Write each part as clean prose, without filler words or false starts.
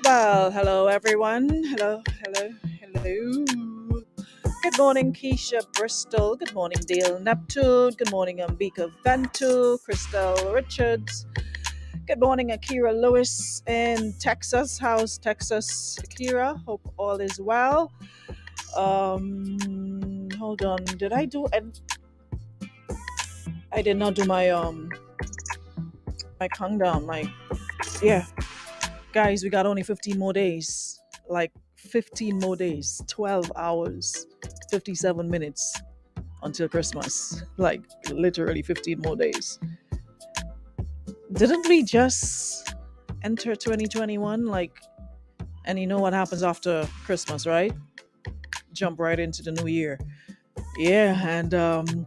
Well, hello everyone. Hello, hello, hello. Good morning, Keisha Bristol. Good morning, Dale Neptune. Good morning, Ambika Ventu, Christelle Richards. Good morning, Akira Lewis in Texas. How's Texas, Akira? Hope all is well. Hold on. Did I do? I did not do my countdown. My yeah, guys, we got only 15 more days. Like 15 more days, 12 hours, 57 minutes until Christmas. Like literally 15 more days. Didn't we just enter 2021? And you know what happens after Christmas, right? Jump right into the new year. Yeah, and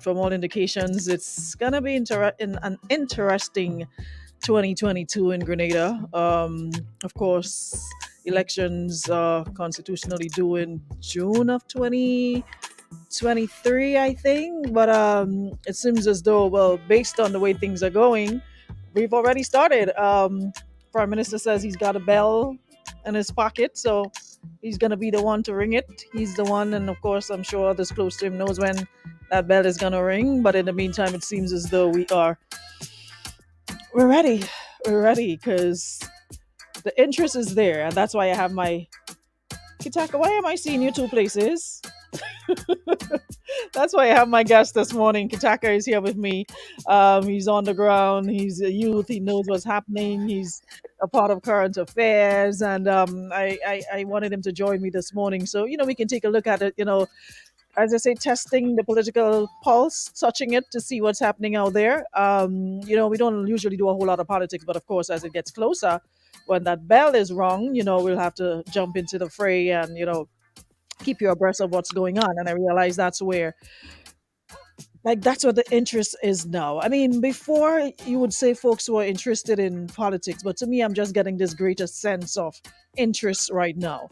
from all indications, it's gonna be an interesting 2022 in Grenada. Of course, elections are constitutionally due in June of 2023, I think. But it seems as though, well, based on the way things are going, we've already started. Prime Minister says he's got a bell in his pocket, so he's gonna be the one to ring it. He's the one, and of course, I'm sure others close to him knows when that bell is gonna ring. But in the meantime, it seems as though we're ready. We're ready because the interest is there, and that's why I have my Kitaka. Why am I seeing you two places? That's why I have my guest this morning. Kitaka is here with me. He's on the ground. He's a youth. He knows what's happening. He's a part of current affairs, and I wanted him to join me this morning, so we can take a look at it. As I say, testing the political pulse, touching it to see what's happening out there. We don't usually do a whole lot of politics, but of course, as it gets closer, when that bell is rung, we'll have to jump into the fray and keep you abreast of what's going on. And I realize that's where, like, that's what the interest is now. I mean, before you would say folks were interested in politics, but to me, I'm just getting this greater sense of interest right now.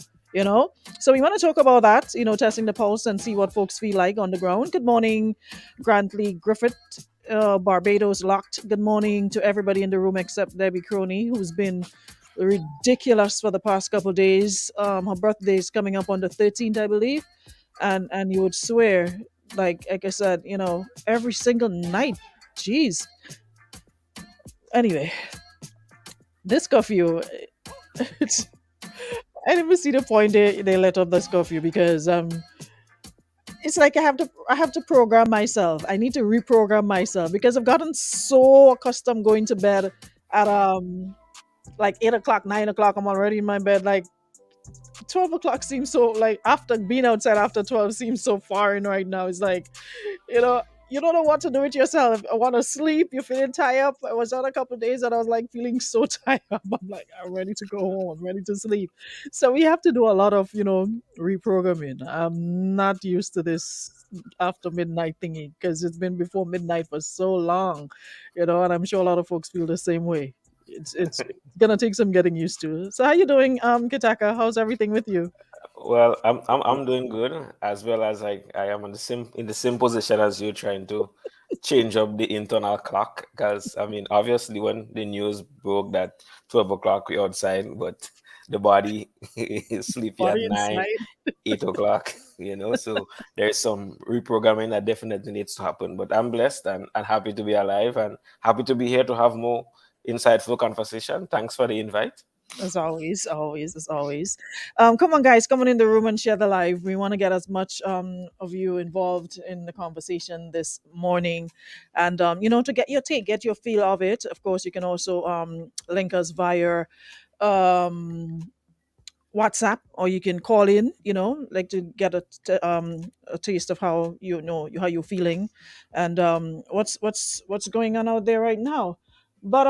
So we want to talk about that, testing the pulse and see what folks feel like on the ground. Good morning, Grantley Griffith, Barbados locked. Good morning to everybody in the room except Debbie Crony, who's been ridiculous for the past couple of days. Her birthday is coming up on the 13th, I believe, and you would swear, like I said, every single night. Jeez. Anyway, this curfew, it's, I never see the point they let up this curfew because it's like I have to program myself. I need to reprogram myself because I've gotten so accustomed going to bed at like 8 o'clock, 9 o'clock. I'm already in my bed. Like 12 o'clock seems so, like, after being outside after 12 seems so far in right now. It's like, you know, you don't know what to do with yourself. I want to sleep. You're feeling tired. I was on a couple of days and I was like feeling so tired. I'm like, I'm ready to go home. I'm ready to sleep. So we have to do a lot of, reprogramming. I'm not used to this after midnight thingy because it's been before midnight for so long, and I'm sure a lot of folks feel the same way. It's gonna take some getting used to. So how you doing, Kitaka? How's everything with you? Well, I'm doing good as well as I am in the same position as you trying to change up the internal clock because I mean obviously when the news broke that 12 o'clock we outside, but the body is sleepy at Body 9, inside. 8 o'clock, so there's some reprogramming that definitely needs to happen. But I'm blessed and happy to be alive and happy to be here to have more insightful conversation. Thanks for the invite. As always, always, as always. Come on, guys, come on in the room and share the live. We want to get as much of you involved in the conversation this morning, and to get your take, get your feel of it. Of course, you can also link us via um WhatsApp, or you can call in. Like to get a taste of how how you're feeling, and what's going on out there right now. But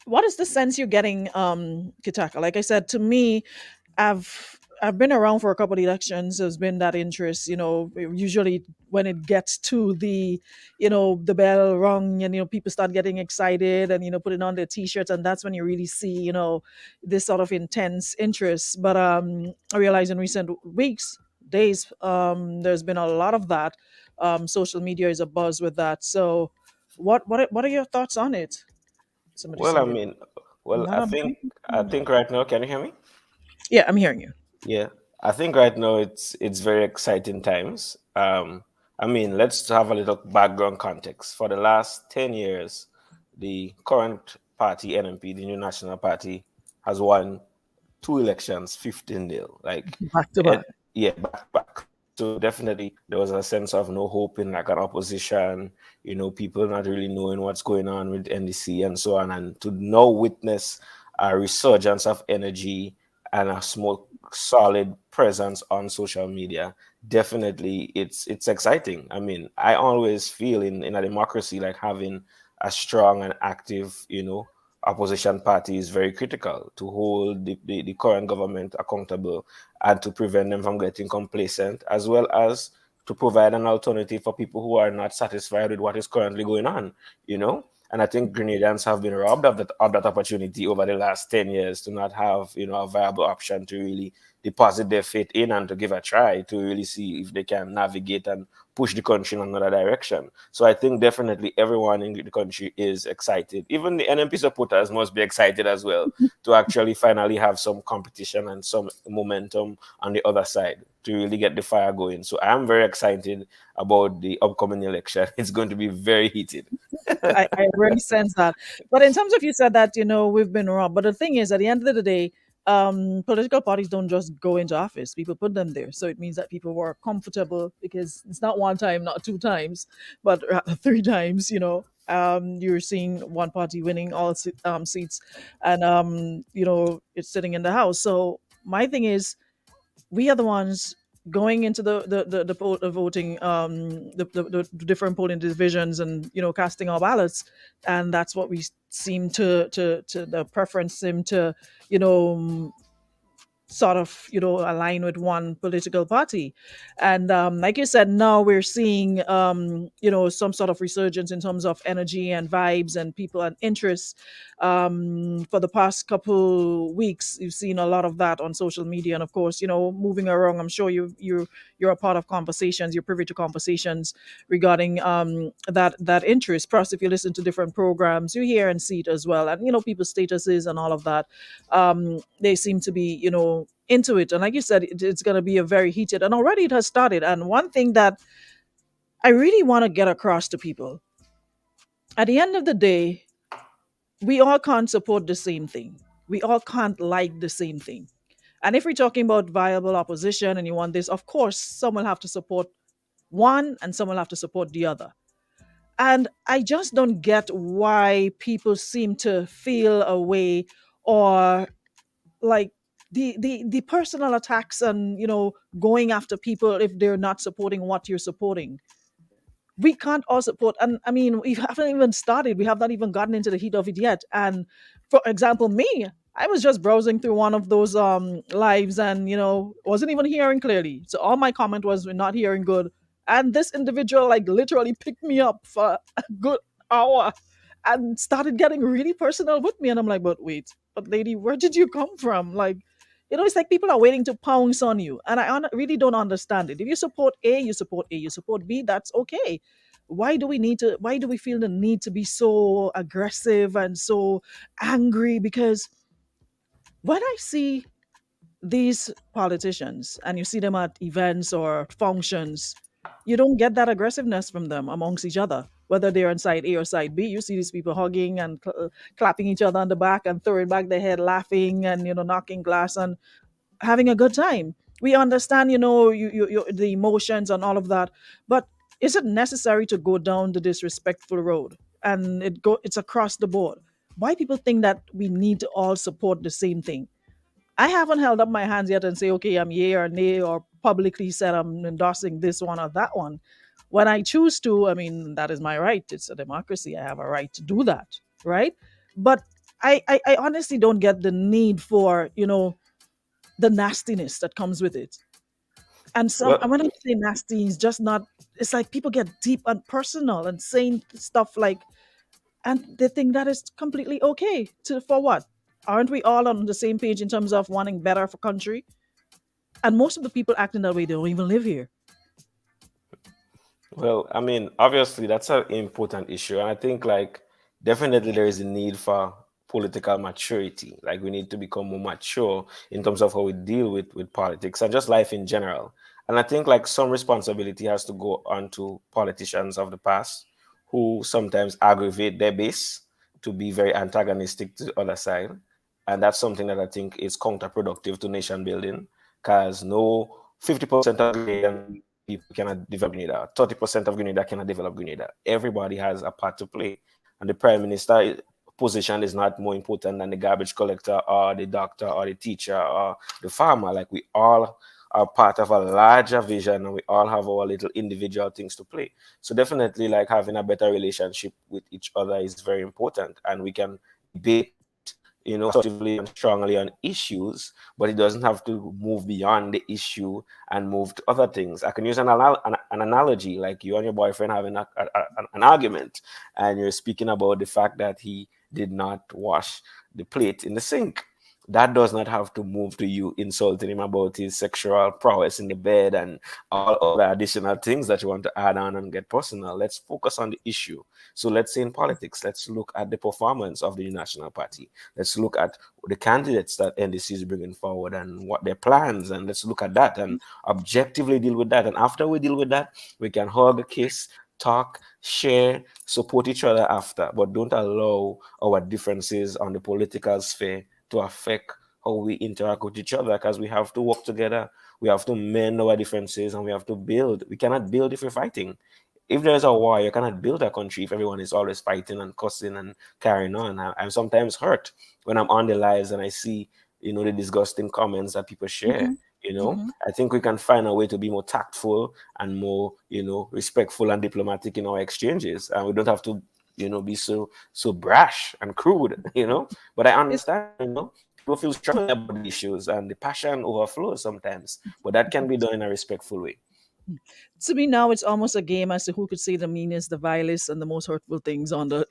what is the sense you're getting, Kitaka? Like I said, to me, I've been around for a couple of elections. There's been that interest. Usually when it gets to the bell rung, and people start getting excited and putting on their t-shirts, and that's when you really see this sort of intense interest. But I realize in recent weeks, days, there's been a lot of that. Social media is a buzz with that. So what are your thoughts on it? Somebody Well, I sent it. mean, well, Not I on think I my. think right now, can you hear me? Yeah, I'm hearing you. Yeah, I think right now it's very exciting times. I mean, let's have a little background context. For the last 10 years, the current party NMP, the New National Party, has won two elections 15-0. Like, Back to it, back. yeah, back to back. So definitely there was a sense of no hope in like an opposition, people not really knowing what's going on with NDC and so on. And to now witness a resurgence of energy and a small solid presence on social media, definitely it's exciting. I mean, I always feel in a democracy like having a strong and active, opposition party is very critical to hold the current government accountable and to prevent them from getting complacent, as well as to provide an alternative for people who are not satisfied with what is currently going on, you know? And I think Grenadians have been robbed of that opportunity over the last 10 years to not have, a viable option to really deposit their faith in and to give a try to really see if they can navigate and push the country in another direction. So I think definitely everyone in the country is excited. Even the NMP supporters must be excited as well to actually finally have some competition and some momentum on the other side to really get the fire going. So I'm very excited about the upcoming election. It's going to be very heated. I really sense that. But in terms of you said that, we've been robbed. But the thing is, at the end of the day, political parties don't just go into office. People put them there. So it means that people were comfortable because it's not one time, not two times, but rather three times, you're seeing one party winning all seats and, it's sitting in the house. So my thing is, we are the ones going into the voting the different polling divisions and casting our ballots, and that's what we seem to the preference seem to you know sort of align with one political party. And like you said, now we're seeing some sort of resurgence in terms of energy and vibes and people and interests. For the past couple weeks, you've seen a lot of that on social media, and of course, moving around, I'm sure you're a part of conversations, you're privy to conversations regarding that interest. Plus, if you listen to different programs, you hear and see it as well, and people's statuses and all of that. They seem to be into it, and like you said, it's going to be a very heated, and already it has started. And one thing that I really want to get across to people, at the end of the day, we all can't support the same thing, we all can't like the same thing. And if we're talking about viable opposition and you want this, of course some will have to support one and some will have to support the other. And I just don't get why people seem to feel a way, or like the personal attacks and going after people if they're not supporting what you're supporting. We can't all support, and I mean, we haven't even started, we have not even gotten into the heat of it yet. And for example, me, I was just browsing through one of those lives and wasn't even hearing clearly, so all my comment was, we're not hearing good. And this individual like literally picked me up for a good hour and started getting really personal with me, and I'm like, but wait, but lady, where did you come from? Like, it's like people are waiting to pounce on you, and I really don't understand it. If you support A, you support A. You support B, that's okay. Why do we need to? Why do we feel the need to be so aggressive and so angry? Because when I see these politicians and you see them at events or functions, you don't get that aggressiveness from them amongst each other. Whether they're on side A or side B, you see these people hugging and clapping each other on the back and throwing back their head, laughing and knocking glass and having a good time. We understand, the emotions and all of that, but is it necessary to go down the disrespectful road? And it's across the board. Why people think that we need to all support the same thing? I haven't held up my hands yet and say, okay, I'm yay or nay, or publicly said I'm endorsing this one or that one. When I choose to, I mean, that is my right. It's a democracy. I have a right to do that, right? But I honestly don't get the need for, the nastiness that comes with it. And Well, when I say nasty, it's just not, it's like people get deep and personal and saying stuff like, and they think that is completely okay for what? Aren't we all on the same page in terms of wanting better for country? And most of the people acting that way, they don't even live here. well, I mean, obviously that's an important issue, and I think like definitely there is a need for political maturity. Like we need to become more mature in terms of how we deal with politics and just life in general. And I think like some responsibility has to go on to politicians of the past who sometimes aggravate their base to be very antagonistic to the other side. And that's something that I think is counterproductive to nation building because no 50% of Grenadian people cannot develop Grenada, 30% of Grenada cannot develop Grenada. Everybody has a part to play. And the prime minister position is not more important than the garbage collector or the doctor or the teacher or the farmer. Like we all are part of a larger vision and we all have our little individual things to play. So definitely like having a better relationship with each other is very important and we can debate, constructively and strongly on issues, but it doesn't have to move beyond the issue and move to other things. I can use an analogy like you and your boyfriend having an argument and you're speaking about the fact that he did not wash the plate in the sink. That does not have to move to you insulting him about his sexual prowess in the bed and all other additional things that you want to add on and get personal. Let's focus on the issue. So let's say in politics, let's look at the performance of the National Party. Let's look at the candidates that NDC is bringing forward and what their plans, and let's look at that and objectively deal with that. And after we deal with that, we can hug, kiss, talk, share, support each other after, but don't allow our differences on the political sphere to affect how we interact with each other because we have to work together. We have to mend our differences and we have to build. We cannot build if we're fighting. If there's a war, you cannot build a country if everyone is always fighting and cussing and carrying on. I'm sometimes hurt when I'm on the lives and I see, the disgusting comments that people share. Hmm. Hmm. I think we can find a way to be more tactful and more, respectful and diplomatic in our exchanges. And we don't have to, be so brash and crude, But I It's understand, people feel strongly about the issues and the passion overflows sometimes. But that can be done in a respectful way. to me now it's almost a game as to who could say the meanest, the vilest, and the most hurtful things on the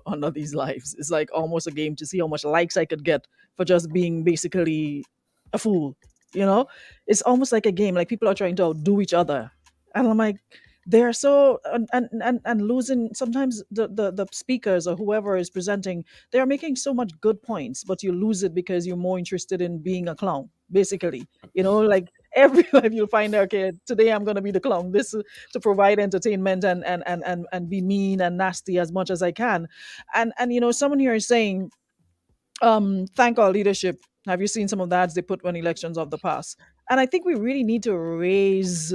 under these lives. It's like almost a game to see how much likes I could get for just being basically a fool. You know, it's almost like a game. Like people are trying to outdo each other, and I'm like, they're so and losing. Sometimes the speakers or whoever is presenting, they are making so much good points, but you lose it because you're more interested in being a clown, basically. Like every life you'll find, okay, today I'm going to be the clown, this to provide entertainment and be mean and nasty as much as I can. And someone here is saying, thank our leadership. Have you seen some of the ads they put when elections of the past? And I think we really need to raise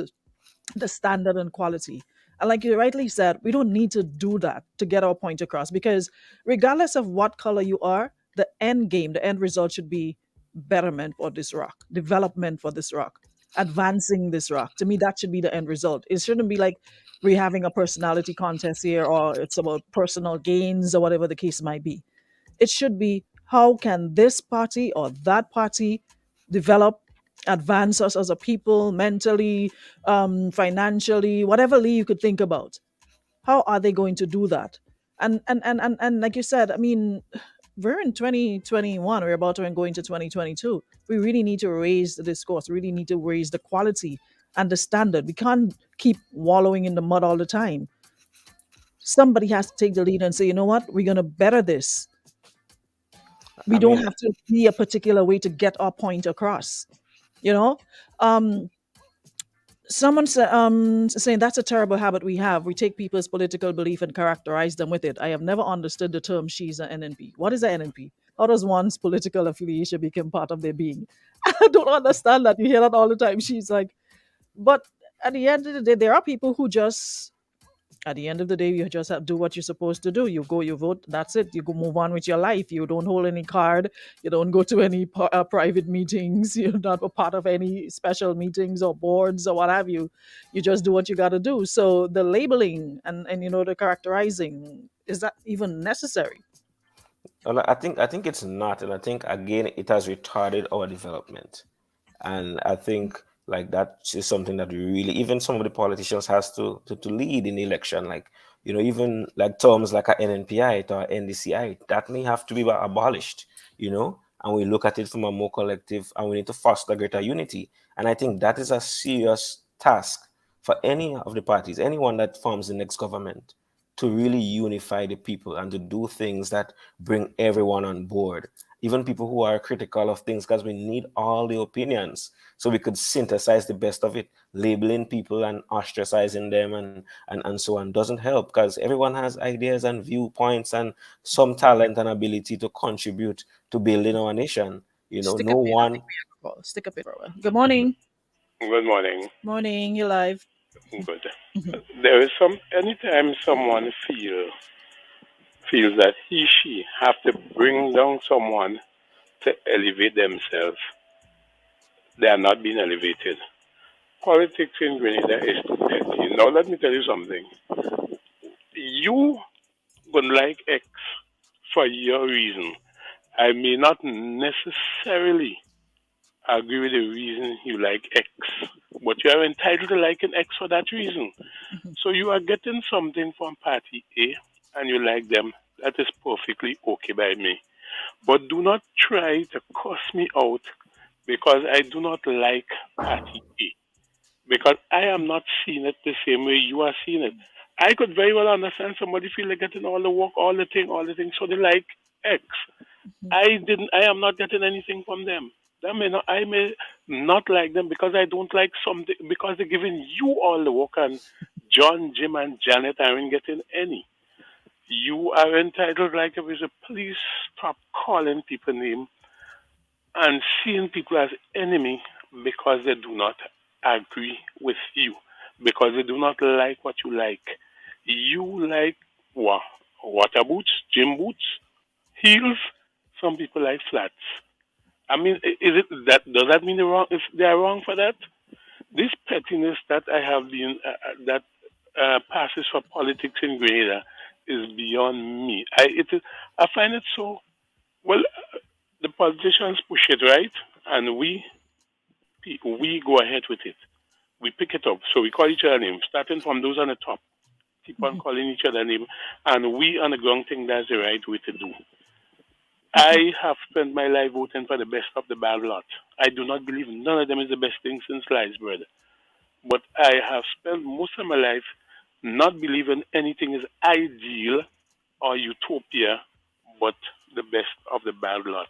the standard and quality. And like you rightly said, we don't need to do that to get our point across because regardless of what color you are, the end game, the end result should be betterment for this rock, development for this rock, advancing this rock. To me, that should be the end result. It shouldn't be like we're having a personality contest here or it's about personal gains or whatever the case might be. It should be how can this party or that party develop, advance us as a people mentally, financially, whatever you could think about. How are they going to do that? And like you said, I mean, we're in 2021, we're about to go into 2022. We really need to raise the discourse, really need to raise the quality and the standard. We can't keep wallowing in the mud all the time. Somebody has to take the lead and say, you know what, we're going to better this. We I don't mean, have to be a particular way to get our point across. You know, um, someone said, saying that's a terrible habit we have. We take people's political belief and characterize them with it. I have never understood the term "she's an NNP." What is an NNP? How does one's political affiliation become part of their being? I don't understand that. You hear that all the time. She's like, but at the end of the day, there are people who just at the end of the day, you just have to do what you're supposed to do. You go, you vote, that's it. You go move on with your life. You don't hold any card. You don't go to any private meetings. You're not a part of any special meetings or boards or what have you. You just do what you got to do. So the labeling and the characterizing, is that even necessary? well, I think it's not, and I think again it has retarded our development. And I think like that is something that we really, even some of the politicians has to lead in the election. Like, even like terms like a NNPI or NDCI, that may have to be abolished, and we look at it from a more collective and we need to foster greater unity. And I think that is a serious task for any of the parties, anyone that forms the next government. to really unify the people and to do things that bring everyone on board, even people who are critical of things, because we need all the opinions so we could synthesize the best of it. Labeling people and ostracizing them and so on doesn't help, because everyone has ideas and viewpoints and some talent and ability to contribute to building our nation. Stick a No pin. I think one. we have a call. Stick a pin for a while. Good morning. Good morning. Morning. You live. Good. There is some anytime someone feels that she have to bring down someone to elevate themselves, they are not being elevated. Politics in Grenada is too petty. Now let me tell you something. You would like X for your reason. I may not necessarily agree with the reason you like X, but you are entitled to like an X for that reason. So you are getting something from party A and you like them. That is perfectly okay by me. But do not try to cuss me out because I do not like party A. Because I am not seeing it the same way you are seeing it. I could very well understand somebody feel like getting all the work, all the things, so they like X. I am not getting anything from them. I may not like them because I don't like something because they're giving you all the work and John, Jim, and Janet aren't getting any. You are entitled, like if it's a please stop calling people name and seeing people as enemy because they do not agree with you, because they do not like what you like. You like what? Water boots, gym boots, heels. Some people like flats. I mean, is it that does that mean they're wrong? If they are wrong for that, this pettiness that I have been that passes for politics in Grenada is beyond me. I find it so well. The politicians push it right, and we go ahead with it. We pick it up. So we call each other names, starting from those on the top. Keep on calling each other name, and we on the ground think that's the right way to do. I have spent my life voting for the best of the bad lot. I do not believe none of them is the best thing since sliced bread. But I have spent most of my life not believing anything is ideal or utopia, but the best of the bad lot.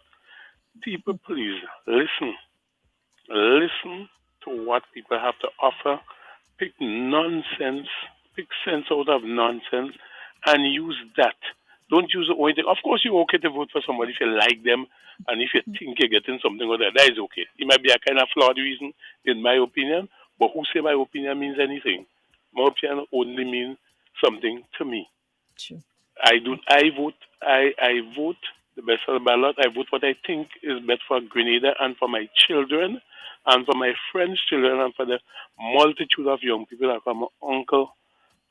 People, please listen. Listen to what people have to offer. Pick nonsense, pick sense out of nonsense, and use that. Don't use the only thing. Of course, you're okay to vote for somebody if you like them and if you think you're getting something out of that. That is okay. It might be a kind of flawed reason, in my opinion, but who say my opinion means anything? My opinion only means something to me. True. I do. I vote. I vote the best of the ballot. I vote what I think is best for Grenada and for my children, and for my friends' children, and for the multitude of young people that come uncle,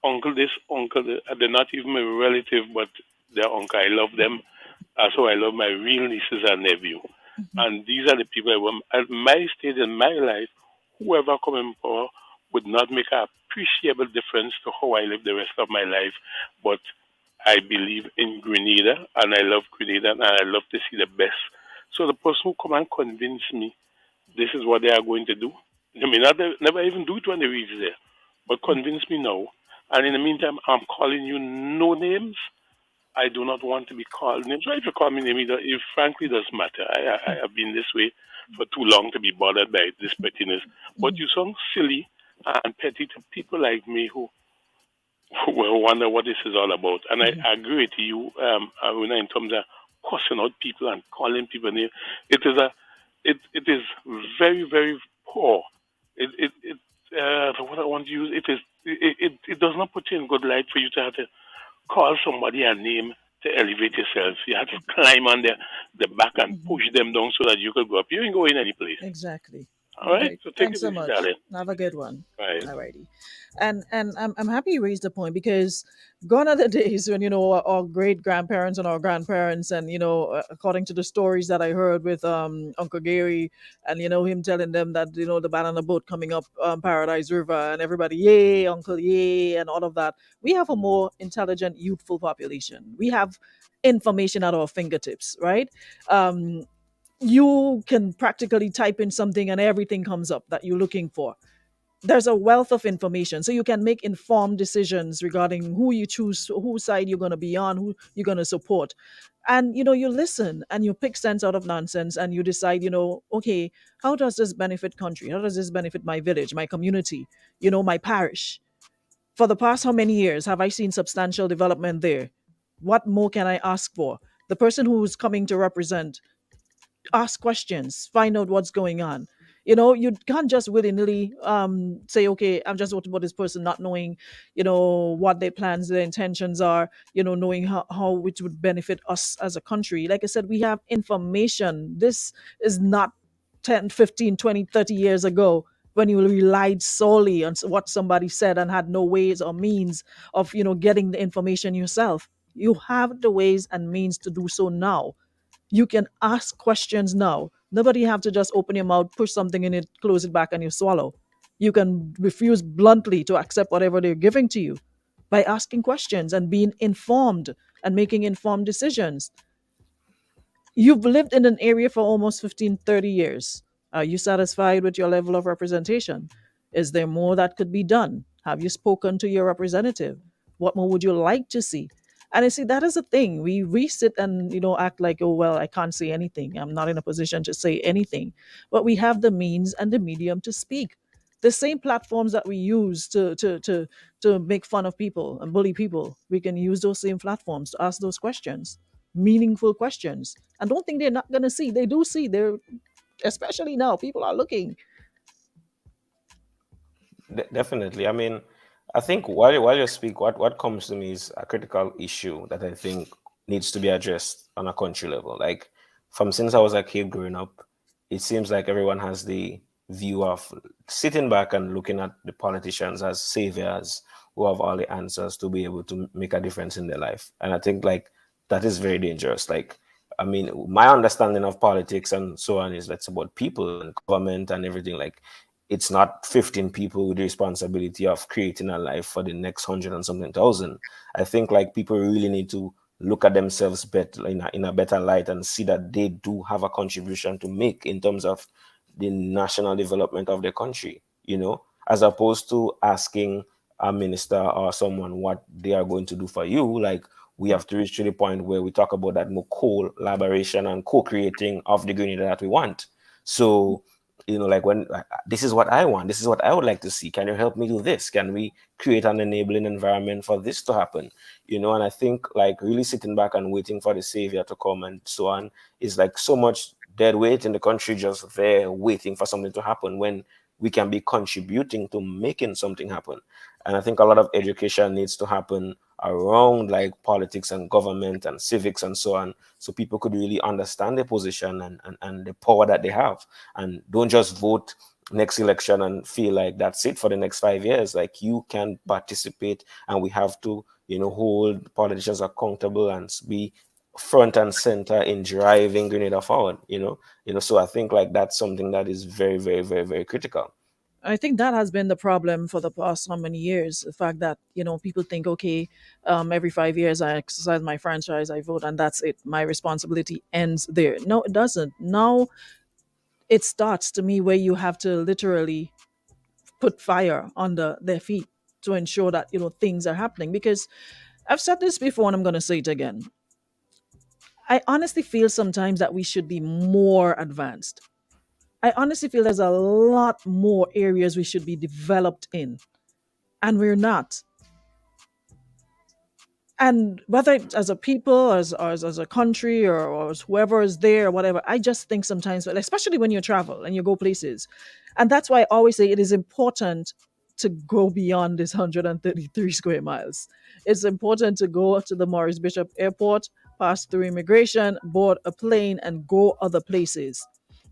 uncle this, uncle that. They're not even my relative, but they're uncle. I love them. So I love my real nieces and nephew. And these are the people I want. At my stage in my life, whoever come in power would not make an appreciable difference to how I live the rest of my life. But I believe in Grenada, and I love Grenada, and I love to see the best. So the person who come and convince me this is what they are going to do, they may not never even do it when they reach there, but convince me now. And in the meantime, I'm calling you no names. I do not want to be called names. Try to call me name either. It frankly doesn't matter. I have been this way for too long to be bothered by this pettiness. But you sound silly and petty to people like me who wonder what this is all about. And I agree with you, Aruna, in terms of cussing out people and calling people names. It is it is very very poor. What I want to use it does not put you in good light for you to have to call somebody a name to elevate yourself. You have to climb on the back and push them down so that you could go up. You ain't going any place. Exactly. All right? Right. So take Thanks it so easy, much. darling. Have a good one. Right. Alrighty. And I'm happy you raised the point because gone are the days when our great grandparents and our grandparents and according to the stories that I heard with Uncle Gary and him telling them that the banana boat coming up Paradise River and everybody yay Uncle yay and all of that. We have a more intelligent youthful population. We have information at our fingertips, right? Um, you can practically type in something and everything comes up that you're looking for. There's a wealth of information, so you can make informed decisions regarding who you choose, whose side you're going to be on, who you're going to support. And you listen and you pick sense out of nonsense, and you decide, okay, how does this benefit country, how does this benefit my village, my community, my parish? For the past how many years have I seen substantial development there? What more can I ask for? The person who's coming to represent, ask questions, find out what's going on. You can't just willy-nilly say, okay, I'm just voting for this person, not knowing, what their plans, their intentions are, knowing how it would benefit us as a country. Like I said, we have information. This is not 10, 15, 20, 30 years ago, when you relied solely on what somebody said and had no ways or means of, getting the information yourself. You have the ways and means to do so now. You can ask questions now. Nobody have to just open your mouth, push something in it, close it back, and you swallow. You can refuse bluntly to accept whatever they're giving to you by asking questions and being informed and making informed decisions. You've lived in an area for almost 15, 30 years. Are you satisfied with your level of representation? Is there more that could be done? Have you spoken to your representative? What more would you like to see? And you see, that is the thing. We sit and act like, oh well, I can't say anything. I'm not in a position to say anything. But we have the means and the medium to speak. The same platforms that we use to make fun of people and bully people, we can use those same platforms to ask those questions, meaningful questions. And don't think they're not going to see. They do see. They're, especially now, people are looking. Definitely. I mean, I think while you speak, what comes to me is a critical issue that I think needs to be addressed on a country level. Like from since I was a kid growing up, it seems like everyone has the view of sitting back and looking at the politicians as saviors who have all the answers to be able to make a difference in their life. And I think like that is very dangerous. Like, I mean, my understanding of politics and so on is that's about people and government and everything. Like, it's not 15 people with the responsibility of creating a life for the next 100 and something thousand. I think like people really need to look at themselves better in a better light and see that they do have a contribution to make in terms of the national development of the country, as opposed to asking a minister or someone what they are going to do for you. Like we have to reach to the point where we talk about that more collaboration and co-creating of the Grenada that we want. So, like when this is what I want, this is what I would like to see. Can you help me do this? Can we create an enabling environment for this to happen? And I think like really sitting back and waiting for the savior to come and so on is like so much dead weight in the country just there waiting for something to happen when we can be contributing to making something happen. And I think a lot of education needs to happen around like politics and government and civics and so on, so people could really understand their position and the power that they have, and don't just vote next election and feel like that's it for the next 5 years. Like you can participate, and we have to hold politicians accountable and be front and center in driving Grenada forward. So I think like that's something that is very, very, very, very critical. I think that has been the problem for the past how many years. The fact that people think, okay, every 5 years I exercise my franchise, I vote, and that's it. My responsibility ends there. No, it doesn't. Now it starts to me where you have to literally put fire under their feet to ensure that things are happening. Because I've said this before, and I'm going to say it again. I honestly feel sometimes that we should be more advanced. I honestly feel there's a lot more areas we should be developed in, and we're not. And whether it's as a people, as a country, or as whoever is there, or whatever, I just think sometimes, especially when you travel and you go places, and that's why I always say it is important to go beyond this 133 square miles. It's important to go to the Maurice Bishop Airport, pass through immigration, board a plane, and go other places.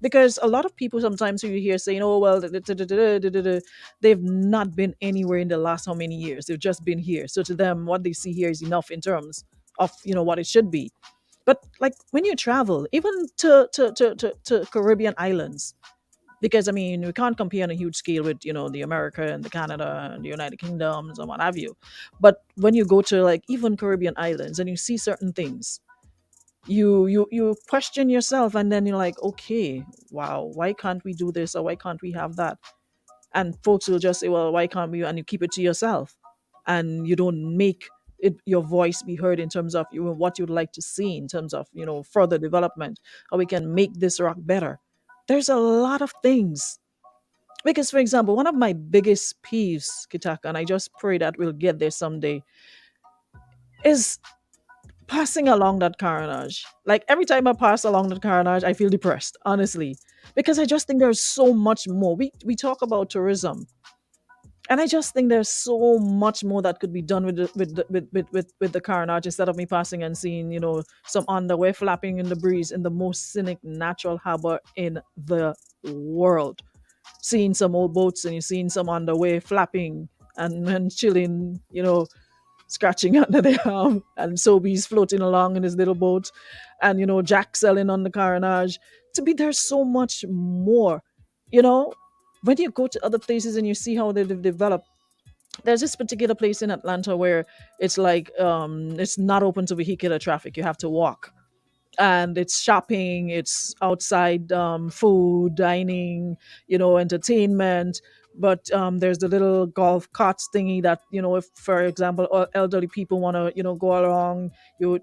Because a lot of people sometimes you hear saying, "Oh well, they've not been anywhere in the last how many years? They've just been here." So to them, what they see here is enough in terms of what it should be. But like when you travel, even to Caribbean islands, because I mean we can't compare on a huge scale with the America and the Canada and the United Kingdoms and what have you. But when you go to like even Caribbean islands and you see certain things, you question yourself, and then you're like, okay, wow, why can't we do this, or why can't we have that? And folks will just say, well, why can't you? And you keep it to yourself, and you don't make your voice be heard in terms of what you'd like to see in terms of further development, how we can make this rock better. There's a lot of things. Because, for example, one of my biggest peeves, Kitaka, and I just pray that we'll get there someday, is passing along that carnage. Like every time I pass along that carnage, I feel depressed, honestly, because I just think there's so much more. We talk about tourism, and I just think there's so much more that could be done with the carnage, instead of me passing and seeing some underwear flapping in the breeze in the most scenic natural harbor in the world, seeing some old boats, and you're seeing some underway flapping and chilling, scratching under their arm, and Sobeys floating along in his little boat, and Jack selling on the carnage. To be There's so much more, you know. When you go to other places and you see how they've developed, there's this particular place in Atlanta where it's like it's not open to vehicular traffic. You have to walk, and it's shopping, it's outside, food, dining, entertainment. But there's the little golf carts thingy that, if, for example, elderly people want to go along,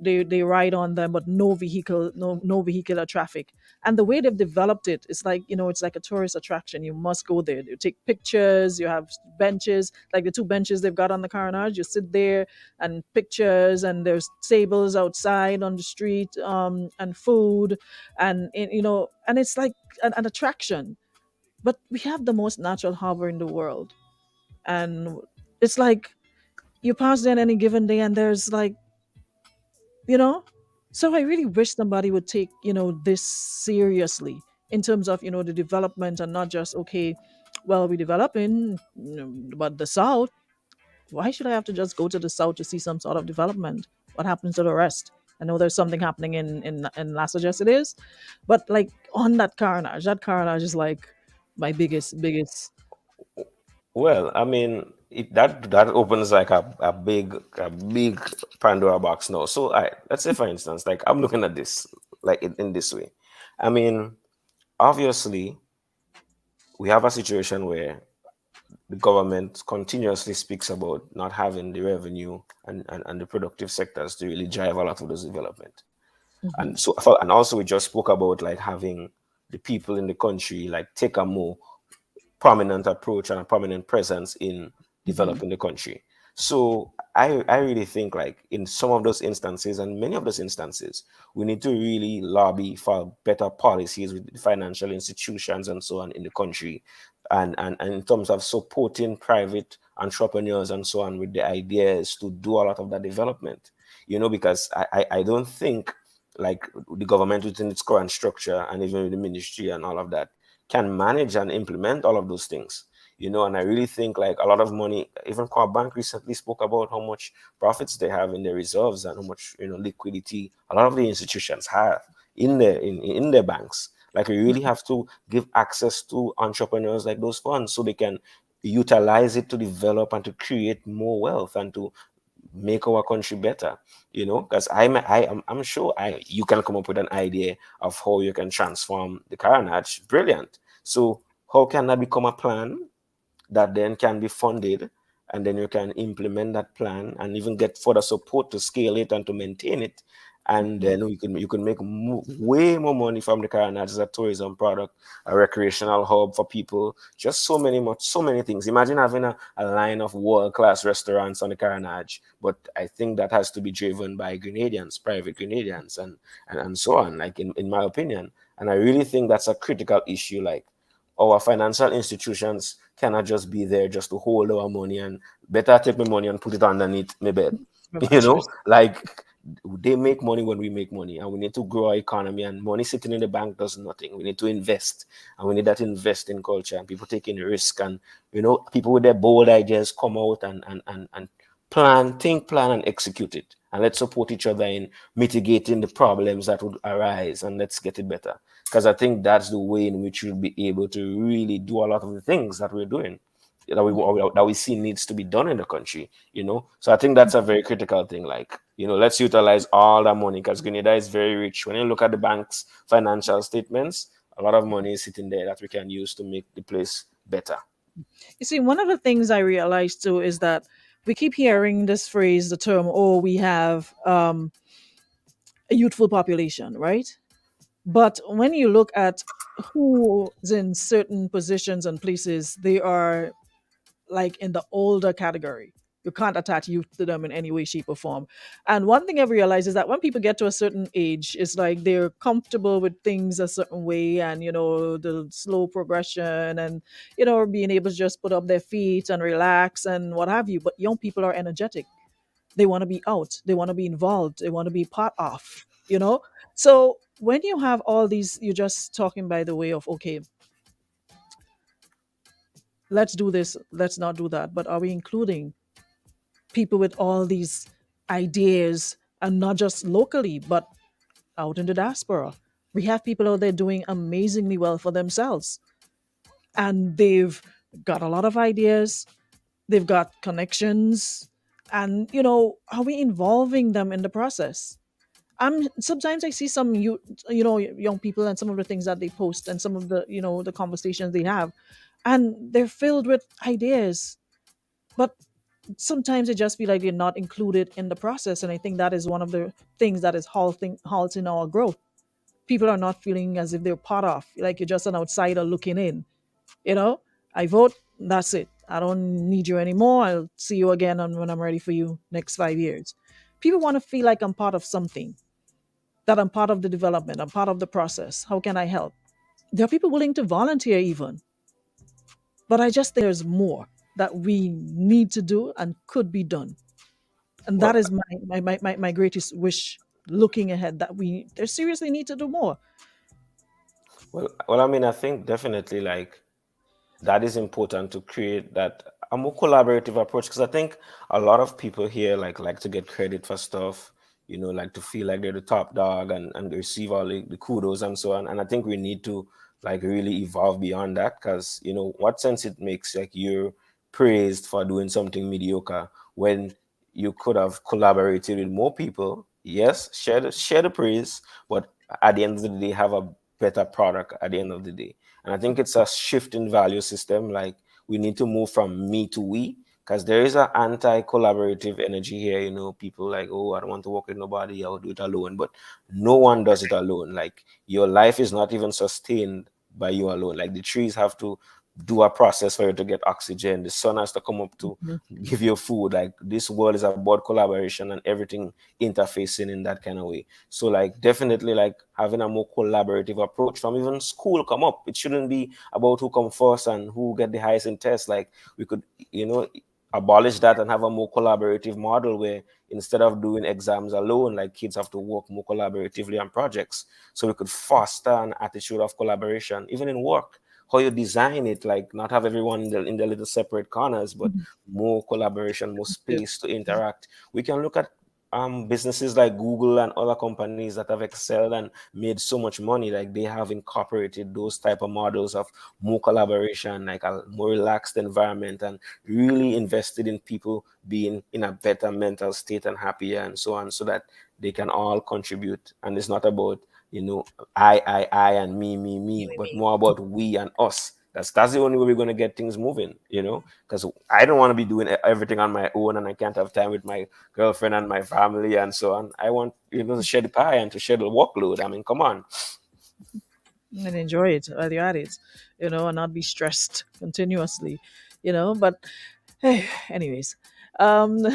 they ride on them, but no vehicular traffic. And the way they've developed it, it's like, it's like a tourist attraction. You must go there, you take pictures, you have benches, like the two benches they've got on the carnage. You sit there and pictures, and there's tables outside on the street, and food, and it's like an attraction. But we have the most natural harbor in the world, and it's like you pass there on any given day, and there's like, you know so I really wish somebody would take this seriously, in terms of the development, and not just, okay, well, we're developing, but the south, why should I have to just go to the south to see some sort of development? What happens to the rest? I know there's something happening in Las Vegas, it is, but like on that carnage is like my biggest. Well, I mean, that opens like a big Pandora box now. So, let's say for instance, like I'm looking at this like in this way. I mean, obviously, we have a situation where the government continuously speaks about not having the revenue and the productive sectors to really drive a lot of this development. Mhm, And so, and also we just spoke about like having the people in the country like take a more prominent approach and a prominent presence in mhm, developing the country. So I really think like in some of those instances and many of those instances, we need to really lobby for better policies with the financial institutions and so on in the country. And in terms of supporting private entrepreneurs and so on with the ideas to do a lot of that development, because I don't think like the government within its current structure and even with the ministry and all of that can manage and implement all of those things. And I really think like a lot of money, even Core Bank recently spoke about how much profits they have in their reserves and how much liquidity a lot of the institutions have in their banks. Like we really have to give access to entrepreneurs like those funds so they can utilize it to develop and to create more wealth and to make our country better. Because I'm sure you can come up with an idea of how you can transform the carnage. Brilliant. So how can that become a plan that then can be funded, and then you can implement that plan and even get further support to scale it and to maintain it, and mhm, then you can make way more money from the carnage as a tourism product, a recreational hub for people, just so many things. Imagine having a line of world-class restaurants on the carnage, but I think that has to be driven by Grenadians, private Grenadians, and so on, like in my opinion. And I really think that's a critical issue. Like our financial institutions cannot just be there just to hold our money and better take my money and put it underneath my bed. my mattress. Like they make money when we make money, and we need to grow our economy. And money sitting in the bank does nothing. We need to invest, and we need that invest in culture and people taking risk, and people with their bold ideas come out and plan, and execute it. And let's support each other in mitigating the problems that would arise, and let's get it better. Because I think that's the way in which we'll be able to really do a lot of the things that we're doing, that we see needs to be done in the country. So I think that's a very critical thing. Like, let's utilize all that money, because Grenada is very rich. When you look at the bank's financial statements, a lot of money is sitting there that we can use to make the place better. You see, one of the things I realized too is that we keep hearing this phrase, the term, "Oh, we have a youthful population," right? But when you look at who's in certain positions and places, they are like in the older category. You can't attach youth to them in any way, shape, or form. And one thing I've realized is that when people get to a certain age, it's like they're comfortable with things a certain way, and the slow progression, and being able to just put up their feet and relax and what have you. But young people are energetic. They want to be out. They want to be involved. They want to be part of. So when you have all these, you're just talking by the way of, okay, let's do this, let's not do that. But are we including people with all these ideas, and not just locally, but out in the diaspora? We have people out there doing amazingly well for themselves, and they've got a lot of ideas, they've got connections, and are we involving them in the process? Sometimes I see some young people, and some of the things that they post, and some of the conversations they have, and they're filled with ideas, but sometimes it just feel like they're not included in the process. And I think that is one of the things that is halting our growth. People are not feeling as if they're part of, like you're just an outsider looking in. you know I vote, that's it, I don't need you anymore, I'll see you again when I'm ready for you next 5 years. People want to feel like I'm part of something, that I'm part of the development, I'm part of the process. How can I help? There are people willing to volunteer even, but I just think there's more that we need to do and could be done. And that Well, is my greatest wish looking ahead, that we there seriously need to do more. well, I mean, I think definitely like that is important to create that a more collaborative approach, because I think a lot of people here like to get credit for stuff, like to feel like they're the top dog and receive all the kudos and so on. And I think we need to like really evolve beyond that, because what sense it makes like you're praised for doing something mediocre when you could have collaborated with more people. Yes, share the praise, but at the end of the day, have a better product at the end of the day. And I think it's a shift in value system. Like we need to move from me to we, because there is an anti-collaborative energy here. People like, oh, I don't want to work with nobody, I'll do it alone. But no one does it alone. Like your life is not even sustained by you alone. Like the trees have to do a process for you to get oxygen. The sun has to come up to Mhm. give you food. Like this world is about collaboration and everything interfacing in that kind of way. So like definitely like having a more collaborative approach from even school come up. It shouldn't be about who come first and who get the highest in tests. Like we could, you know, abolish that and have a more collaborative model where instead of doing exams alone, like kids have to work more collaboratively on projects. So we could foster an attitude of collaboration, even in work. How you design it, like not have everyone in the little separate corners, but Mhm. more collaboration, more Yeah. space to interact. We can look at businesses like Google and other companies that have excelled and made so much money. Like they have incorporated those type of models of more collaboration, like a more relaxed environment, and really invested in people being in a better mental state and happier and so on, so that they can all contribute. And it's not about I and me, but more about we and us. That's the only way we're going to get things moving, because I don't want to be doing everything on my own, and I can't have time with my girlfriend and my family and so on. I want, to share the pie and to share the workload. I mean, come on. And enjoy it while you're at it, and not be stressed continuously, but hey, anyways, um,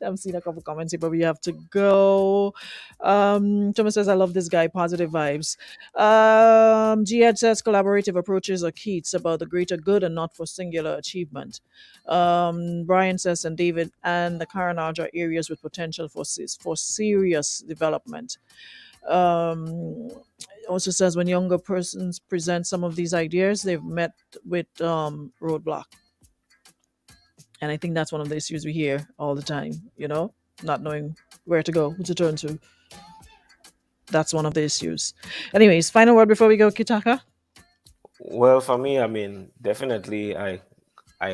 I'm seeing a couple comments here, but we have to go. Thomas says, "I love this guy. Positive vibes." Jihad says, "Collaborative approaches are key. It's about the greater good and not for singular achievement." Brian says, "And David and the Karanaj are areas with potential for serious development." Um, also says, when younger persons present some of these ideas, they've met with roadblock. And I think that's one of the issues we hear all the time, not knowing where to go, who to turn to. That's one of the issues. Anyways, final word before we go, Kitaka. Well, for me, I mean, definitely, I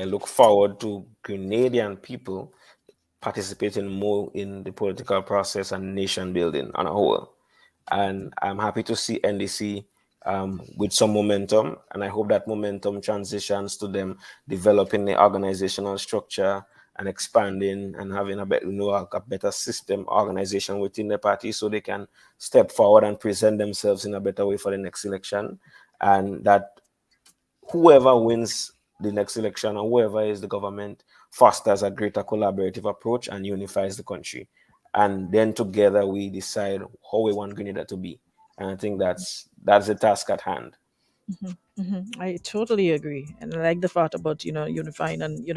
look forward to Grenadian people participating more in the political process and nation building on a whole. And I'm happy to see NDC with some momentum, and I hope that momentum transitions to them developing the organizational structure and expanding and having a better, a better system organization within the party, so they can step forward and present themselves in a better way for the next election, and that whoever wins the next election or whoever is the government fosters a greater collaborative approach and unifies the country. And then together we decide how we want Grenada to be. And I think that's the task at hand. I totally agree, and I like the thought about unifying and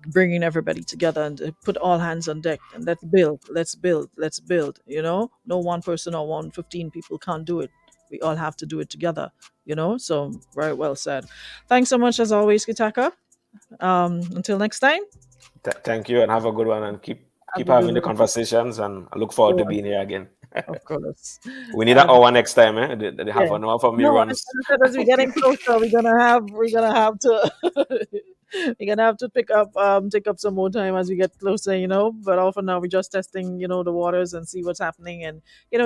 bringing everybody together and put all hands on deck and let's build, let's build, let's build. No one person or 115 people can't do it. We all have to do it together. So very well said. Thanks so much as always, Kitaka. Until next time. Thank you, and have a good one, and keep Have a good having the one. conversations, and I look forward to Sure, being here again. of course. We need an And hour next time, eh? The yeah. half an hour for me No, runs. as we're getting closer, we're gonna have to we're gonna have to take up some more time as we get closer. But all for now, we're just testing the waters and see what's happening, and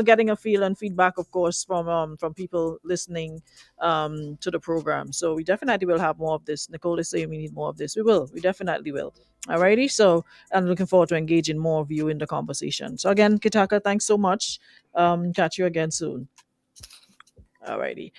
getting a feel and feedback, of course, from people listening to the program. So we definitely will have more of this. Nicole is saying we need more of this. We will. We definitely will. Alrighty. So I'm looking forward to engaging more of you in the conversation. So again, Kitaka, thanks so much. Catch you again soon. Alrighty.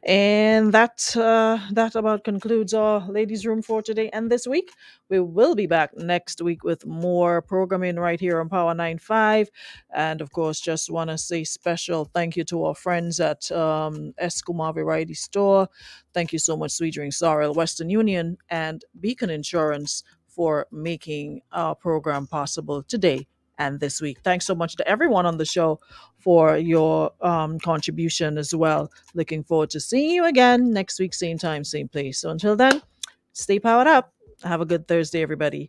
And that about concludes our ladies' room for today and this week. We will be back next week with more programming right here on Power 95. And of course, just want to say special thank you to our friends at Escuma Variety Store. Thank you so much, Sweet Drink Sorrel, Western Union, and Beacon Insurance for making our program possible today and this week. Thanks so much to everyone on the show for your contribution as well. Looking forward to seeing you again next week, same time, same place. So until then, stay powered up. Have a good Thursday, everybody.